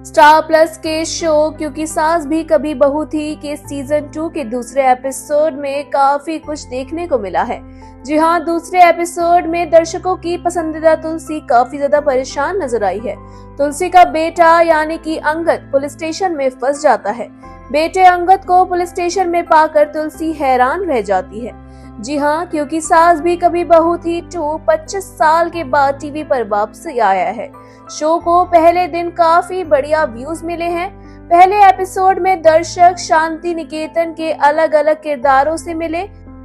Star plus के show क्योंकि सास भी कभी बहू थी के सीजन 2 के दूसरे एपिसोड में काफी कुछ देखने को मिला है। जी हाँ, दूसरे एपिसोड में दर्शकों की पसंदीदा तुलसी काफी ज्यादा परेशान नजर आई है। तुलसी का बेटा यानी कि अंगद पुलिस स्टेशन में फंस जाता है। बेटे अंगद को पुलिस स्टेशन में पाकर तुलसी हैरान रह जाती है। जी हाँ, क्योंकि सास भी कभी बहू थी 2 25 साल के बाद टीवी पर वापसी आया है। शो को पहले दिन काफी बढ़िया व्यूज मिले हैं। पहले एपिसोड में दर्शक शांति निकेतन के अलग अलग किरदारों से मिले।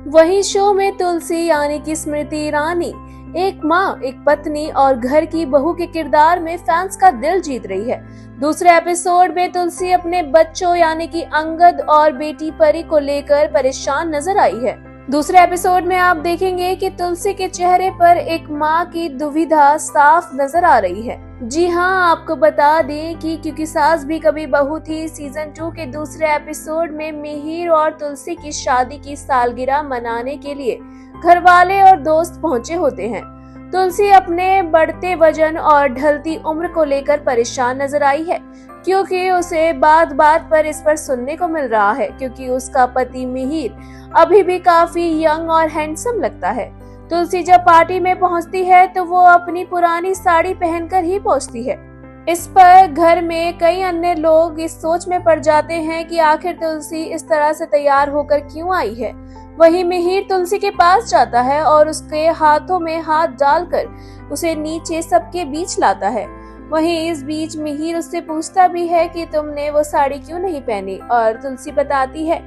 वहीं शो में तुलसी यानी कि स्मृति ईरानी एक माँ, एक पत्नी और घर की बहू के किरदार में फैंस का दिल जीत रही है। दूसरे एपिसोड में तुलसी अपने बच्चों यानी कि अंगद और बेटी परी को लेकर परेशान नजर आई है। दूसरे एपिसोड में आप देखेंगे कि तुलसी के चेहरे पर एक माँ की दुविधा साफ नजर आ रही है। जी हाँ, आपको बता दें कि क्योंकि सास भी कभी बहू थी सीजन 2 के दूसरे एपिसोड में मिहिर और तुलसी की शादी की सालगिरह मनाने के लिए घर वाले और दोस्त पहुंचे होते हैं। तुलसी अपने बढ़ते वजन और ढलती उम्र को लेकर परेशान नजर आई है, क्योंकि उसे बात बात पर इस पर सुनने को मिल रहा है क्योंकि उसका पति मिहिर अभी भी काफी यंग और हैंडसम लगता है। तुलसी जब पार्टी में पहुंचती है तो वो अपनी पुरानी साड़ी पहनकर ही पहुंचती है। इस पर घर में कई अन्य लोग इस सोच में पड़ जाते हैं कि आखिर तुलसी इस तरह से तैयार होकर क्यों आई है। वहीं मिहिर तुलसी के पास जाता है और उसके हाथों में हाथ डालकर उसे नीचे सबके बीच लाता है। वहीं इस बीच मिहिर उससे पूछता भी है कि तुमने वो साड़ी क्यों नहीं पहनी, और तुलसी बताती है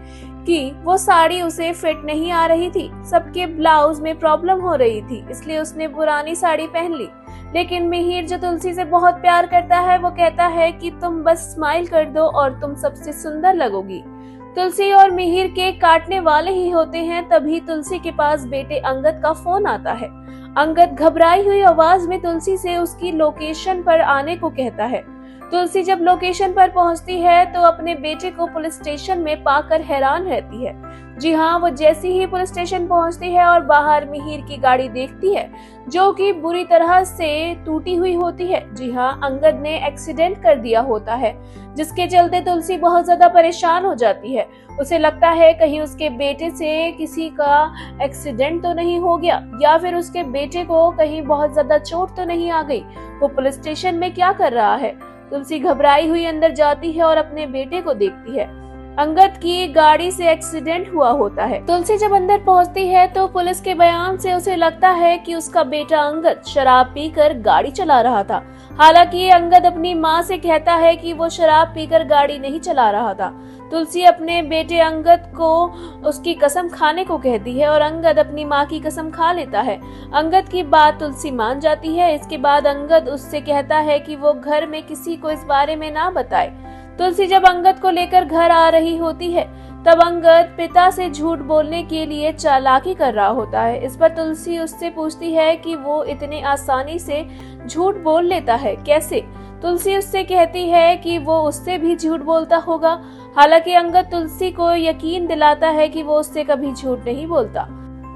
कि वो साड़ी उसे फिट नहीं आ रही थी, सबके ब्लाउज में प्रॉब्लम हो रही थी, इसलिए उसने पुरानी साड़ी पहन ली। लेकिन मिहिर जो तुलसी से बहुत प्यार करता है वो कहता है कि तुम बस स्माइल कर दो और तुम सबसे सुंदर लगोगी। तुलसी और मिहिर केक काटने वाले ही होते हैं, तभी तुलसी के पास बेटे अंगद का फोन आता है। अंगद घबराई हुई आवाज में तुलसी से उसकी लोकेशन पर आने को कहता है। तुलसी जब लोकेशन पर पहुंचती है तो अपने बेटे को पुलिस स्टेशन में पाकर हैरान रहती है। जी हाँ, वो जैसी ही पुलिस स्टेशन पहुंचती है और बाहर मिहिर की गाड़ी देखती है जो कि बुरी तरह से टूटी हुई होती है। जी हाँ, अंगद ने एक्सीडेंट कर दिया होता है, जिसके चलते तुलसी बहुत ज्यादा परेशान हो जाती है। उसे लगता है कहीं उसके बेटे से किसी का एक्सीडेंट तो नहीं हो गया, या फिर उसके बेटे को कहीं बहुत ज्यादा चोट तो नहीं आ गई। वो पुलिस स्टेशन में क्या कर रहा है? तुलसी घबराई हुई अंदर जाती है और अपने बेटे को देखती है। अंगद की गाड़ी से एक्सीडेंट हुआ होता है। तुलसी जब अंदर पहुंचती है तो पुलिस के बयान से उसे लगता है कि उसका बेटा अंगद शराब पीकर गाड़ी चला रहा था। हालांकि अंगद अपनी माँ से कहता है कि वो शराब पीकर गाड़ी नहीं चला रहा था। तुलसी अपने बेटे अंगद को उसकी कसम खाने को कहती है और अंगद अपनी माँ की कसम खा लेता है। अंगद की बात तुलसी मान जाती है। इसके बाद अंगद उससे कहता है कि वो घर में किसी को इस बारे में ना बताए। तुलसी जब अंगद को लेकर घर आ रही होती है तब अंगद पिता से झूठ बोलने के लिए चालाकी कर रहा होता है। इस पर तुलसी उससे पूछती है कि वो इतने आसानी से झूठ बोल लेता है, कैसे? तुलसी उससे कहती है कि वो उससे भी झूठ बोलता होगा। हालांकि अंगद तुलसी को यकीन दिलाता है कि वो उससे कभी झूठ नहीं बोलता।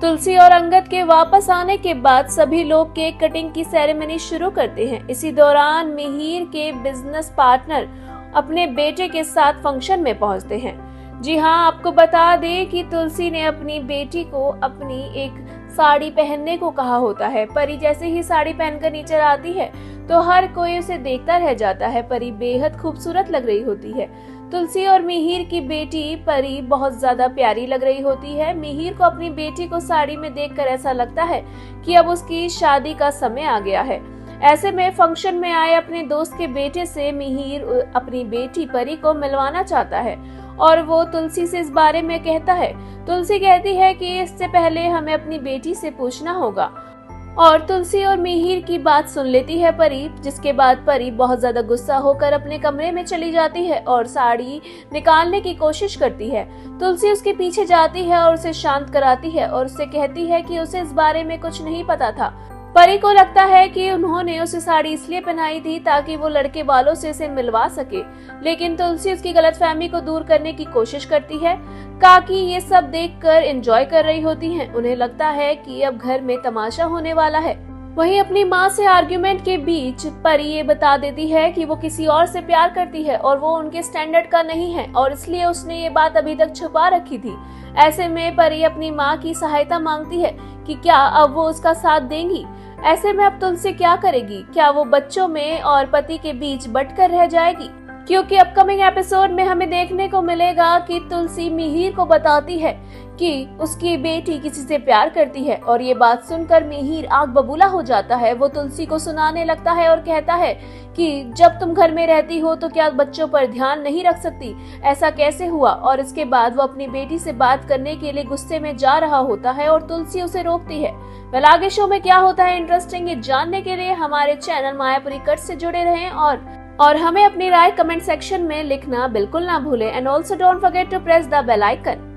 तुलसी और अंगद के वापस आने के बाद सभी लोग केक कटिंग की सेरेमनी शुरू करते हैं। इसी दौरान मिहिर के बिजनेस पार्टनर अपने बेटे के साथ फंक्शन में पहुंचते हैं। जी हाँ, आपको बता दें कि तुलसी ने अपनी बेटी को अपनी एक साड़ी पहनने को कहा होता है। परी जैसे ही साड़ी पहनकर नीचे आती है तो हर कोई उसे देखता रह जाता है। परी बेहद खूबसूरत लग रही होती है। तुलसी और मिहिर की बेटी परी बहुत ज्यादा प्यारी लग रही होती है। मिहिर को अपनी बेटी को साड़ी में देखकर ऐसा लगता है कि अब उसकी शादी का समय आ गया है। ऐसे में फंक्शन में आए अपने दोस्त के बेटे से मिहिर अपनी बेटी परी को मिलवाना चाहता है और वो तुलसी से इस बारे में कहता है। तुलसी कहती है कि इससे पहले हमें अपनी बेटी से पूछना होगा, और तुलसी और मिहिर की बात सुन लेती है परी, जिसके बाद परी बहुत ज्यादा गुस्सा होकर अपने कमरे में चली जाती है और साड़ी निकालने की कोशिश करती है। तुलसी उसके पीछे जाती है और उसे शांत कराती है और उससे कहती है कि उसे इस बारे में कुछ नहीं पता था। परी को लगता है कि उन्होंने उसे साड़ी इसलिए पहनाई थी ताकि वो लड़के वालों से इसे मिलवा सके, लेकिन तुलसी उसकी गलतफहमी को दूर करने की कोशिश करती है। काकी ये सब देखकर एंजॉय कर रही होती हैं। उन्हें लगता है कि अब घर में तमाशा होने वाला है। वहीं अपनी माँ से आर्ग्यूमेंट के बीच परी ये बता देती है कि वो किसी और से प्यार करती है और वो उनके स्टैंडर्ड का नहीं है और इसलिए उसने ये बात अभी तक छुपा रखी थी। ऐसे में परी अपनी माँ की सहायता मांगती है कि क्या अब वो उसका साथ देंगी। ऐसे में अब तुलसी क्या करेगी? क्या वो बच्चों में और पति के बीच बंटकर रह जाएगी? क्योंकि अपकमिंग एपिसोड में हमें देखने को मिलेगा कि तुलसी मिहिर को बताती है कि उसकी बेटी किसी से प्यार करती है और ये बात सुनकर मिहिर आग बबूला हो जाता है। वो तुलसी को सुनाने लगता है और कहता है कि जब तुम घर में रहती हो तो क्या बच्चों पर ध्यान नहीं रख सकती, ऐसा कैसे हुआ। और इसके बाद वो अपनी बेटी से बात करने के लिए गुस्से में जा रहा होता है और तुलसी उसे रोकती है। वेल आगे शो में क्या होता है इंटरेस्टिंग, ये जानने के लिए हमारे चैनल मायापुरी कट से जुड़े रहें और हमें अपनी राय कमेंट सेक्शन में लिखना बिल्कुल ना भूलें। And also don't forget to press the bell icon.